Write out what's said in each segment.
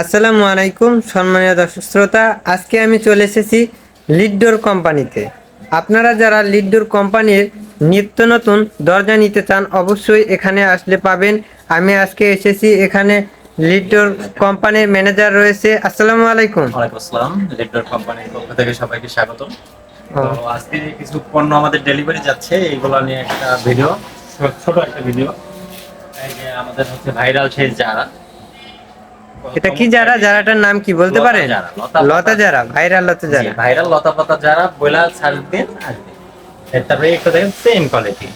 আসসালামু আলাইকুম সম্মানীয় দর্শক শ্রোতা, আজকে আমি চলে এসেছি লিডডোর কোম্পানিতে। আপনারা যারা লিডডোর কোম্পানির নিত্য নতুন দরজা নিতে চান অবশ্যই এখানে আসলে পাবেন। আমি আজকে এসেছি, এখানে লিডডোর কোম্পানির ম্যানেজার রয়েছে। আসসালামু আলাইকুম। ওয়ালাইকুম আসসালাম। লিডডোর কোম্পানির পক্ষ থেকে সবাইকে স্বাগতম। তো ও, আজকে কিছু পণ্য আমাদের ডেলিভারি যাচ্ছে, এইগুলো নিয়ে একটা ভিডিও, ছোট একটা ভিডিও। এই যে আমাদের হচ্ছে ভাইরাল সেই জারা। এটা কি জারা? জারাটার নাম কি বলতে লতা পারেন? জারা, লতা পাতা। লতা জারা, ভাইরাল লতা জি, জারা। ভাইরাল লতা পাতা জারা বইলা সার্চ দিন আসবে। তারপরে একটু দেখেন সেম কোয়ালিটি।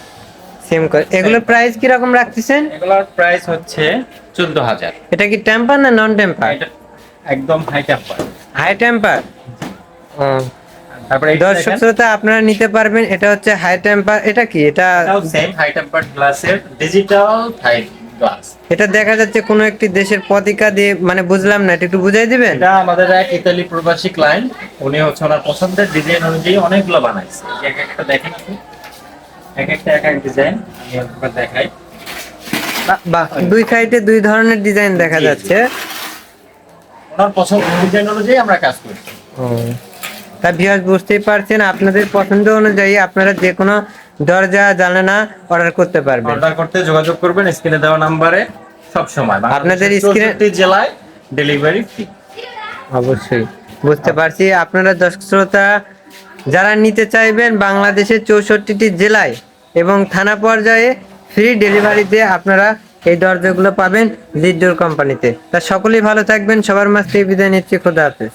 সেম করে এগুলোর প্রাইস কি রকম রাখতেছেন? এগুলোর প্রাইস হচ্ছে 14,000। এটা কি টেম্পার না নন টেম্পার? এটা একদম হাই টেম্পার। High temper. ও, তারপরে এই দর্শক দেখেন, শ্রোতা আপনারা নিতে পারবেন। এটা হচ্ছে হাই টেম্পার। এটা কি? এটা এটাও সেম হাই টেম্পার গ্লাসের ডিজিটাল থাই গ্লাস। এটা দেখা যাচ্ছে কোনো একটি দেশের পতাকা দিয়ে, মানে বুঝলাম না, এটা একটু বুঝাই দিবেন? এটা আমাদের এক ইতালি প্রবাসী ক্লায়েন্ট, উনি হচ্ছে ওনার পছন্দের ডিজাইন অনুযায়ী অনেকগুলো বানাইছে। এক একটা দেখেন আপনি, এক একটা এক এক ডিজাইন আমি আপনাকে দেখাই। বাহ, দুই সাইডে দুই ধরনের ডিজাইন দেখা জি, জি। যাচ্ছে। ওনার পছন্দের ডিজাইন অনুযায়ী আমরা কাজ করছি। ও, তা ভিউয়ার্স বুঝতেই পারছেন, আপনাদের পছন্দ অনুযায়ী আপনারা যে কোনো দরজা জানালা অর্ডার করতে পারবেন। অর্ডার করতে যোগাযোগ করবেন স্ক্রিনে দেওয়া নাম্বারে। সব সময় আপনাদের বাংলাদেশের স্ক্রিনে 64 জেলায় ডেলিভারি ফ্রি। অবশ্যই বুঝতে পারছি। আপনারা দর্শক শ্রোতা যারা নিতে চাইবেন বাংলাদেশের 64টি জেলায় এবং থানা পর্যায়ে ফ্রি ডেলিভারিতে আপনারা এই দরজাগুলো পাবেন লিডডোর কোম্পানিতে। তা সকলেই ভালো থাকবেন, সবার মাঝে বিদায় নিচ্ছি। খোদা হাফেজ।